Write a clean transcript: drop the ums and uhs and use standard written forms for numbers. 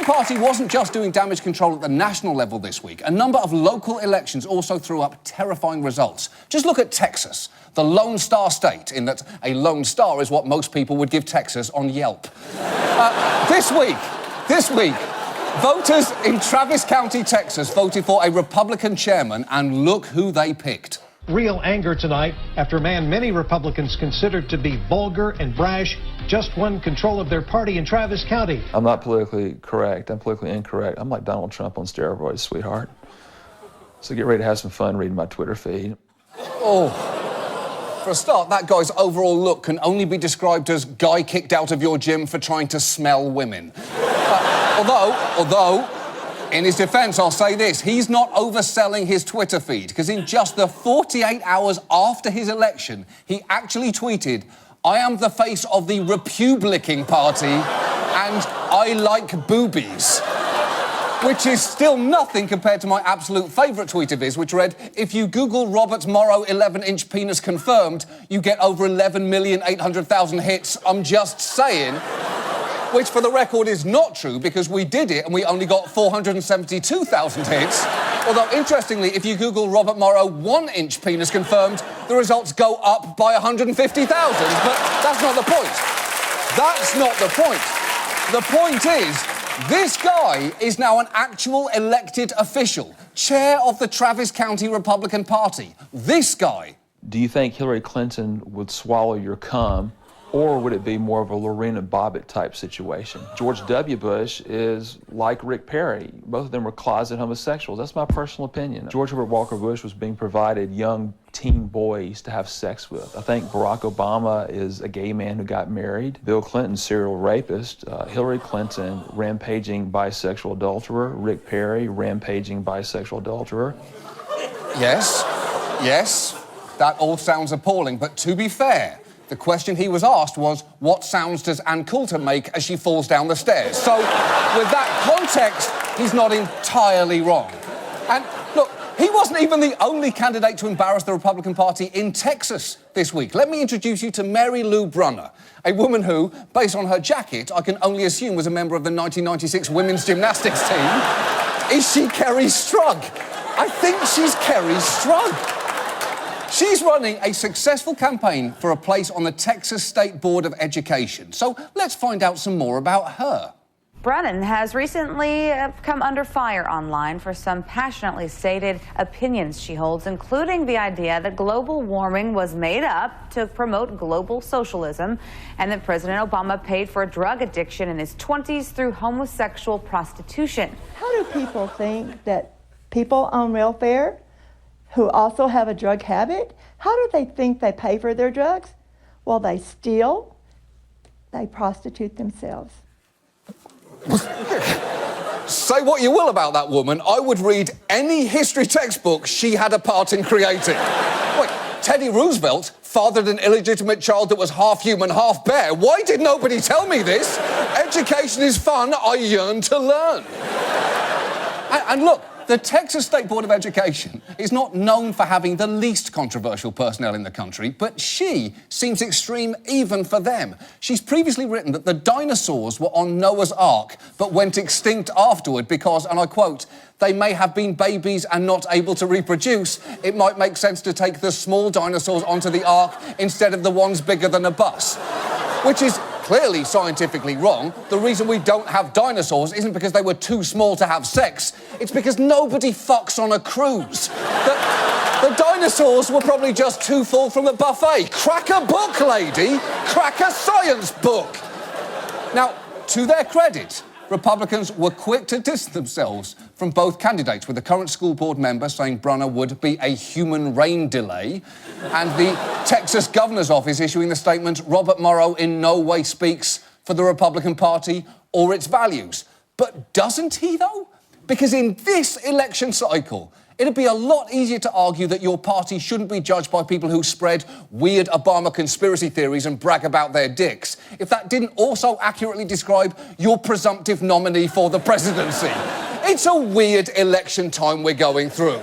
Republican Party wasn't just doing damage control at the national level this week. A number of local elections also threw up terrifying results. Just look at Texas, the Lone Star state, in that a Lone Star is what most people would give Texas on Yelp. This week, voters in Travis County, Texas, voted for a Republican chairman, and look who they picked. Real anger tonight after a man many Republicans considered to be vulgar and brash just won control of their party in Travis County. I'm not politically correct. I'm politically incorrect. I'm like Donald Trump on steroids, sweetheart. So get ready to have some fun reading my Twitter feed. Oh, for a start, that guy's overall look can only be described as guy kicked out of your gym for trying to smell women. Although, in his defence, I'll say this, he's not overselling his Twitter feed, because in just the 48 hours after his election, he actually tweeted, "I am the face of the Republican Party, and I like boobies." Which is still nothing compared to my absolute favourite tweet of his, which read, "If you Google Robert Morrow 11-inch penis confirmed, you get over 11,800,000 hits. I'm just saying." Which, for the record, is not true, because we did it and we only got 472,000 hits. Although, interestingly, if you Google Robert Morrow 1-inch penis confirmed, the results go up by 150,000. But that's not the point. That's not the point. The point is, this guy is now an actual elected official, chair of the Travis County Republican Party. This guy. Do you think Hillary Clinton would swallow your cum, or would it be more of a Lorena Bobbitt type situation? George W. Bush is like Rick Perry. Both of them were closet homosexuals. That's my personal opinion. George Herbert Walker Bush was being provided young teen boys to have sex with. I think Barack Obama is a gay man who got married. Bill Clinton, serial rapist. Hillary Clinton, rampaging bisexual adulterer. Rick Perry, rampaging bisexual adulterer. Yes, that all sounds appalling, but to be fair, the question he was asked was, what sounds does Ann Coulter make as she falls down the stairs? So, with that context, he's not entirely wrong. And, look, he wasn't even the only candidate to embarrass the Republican Party in Texas this week. Let me introduce you to Mary Lou Brunner, a woman who, based on her jacket, I can only assume was a member of the 1996 women's gymnastics team. Is she Kerri Strug? I think she's Kerri Strug. She's running a successful campaign for a place on the Texas State Board of Education. So let's find out some more about her. Brennan has recently come under fire online for some passionately stated opinions she holds, including the idea that global warming was made up to promote global socialism and that President Obama paid for drug addiction in his 20s through homosexual prostitution. How do people think that people on welfare who also have a drug habit, how do they think they pay for their drugs? Well, they steal, they prostitute themselves. Say what you will about that woman, I would read any history textbook she had a part in creating. Wait, Teddy Roosevelt fathered an illegitimate child that was half human, half bear. Why did nobody tell me this? Education is fun, I yearn to learn. And look, the Texas State Board of Education is not known for having the least controversial personnel in the country, but she seems extreme even for them. She's previously written that the dinosaurs were on Noah's Ark, but went extinct afterward because, and I quote, "they may have been babies and not able to reproduce. It might make sense to take the small dinosaurs onto the Ark instead of the ones bigger than a bus." Which is clearly scientifically wrong. The reason we don't have dinosaurs isn't because they were too small to have sex. It's because nobody fucks on a cruise. The dinosaurs were probably just too full from the buffet. Crack a book, lady. Crack a science book. Now, to their credit, Republicans were quick to distance themselves from both candidates, with the current school board member saying Brunner would be a human rain delay, and the Texas governor's office issuing the statement, "Robert Morrow in no way speaks for the Republican Party or its values." But doesn't he, though? Because in this election cycle, it'd be a lot easier to argue that your party shouldn't be judged by people who spread weird Obama conspiracy theories and brag about their dicks, if that didn't also accurately describe your presumptive nominee for the presidency. It's a weird election time we're going through.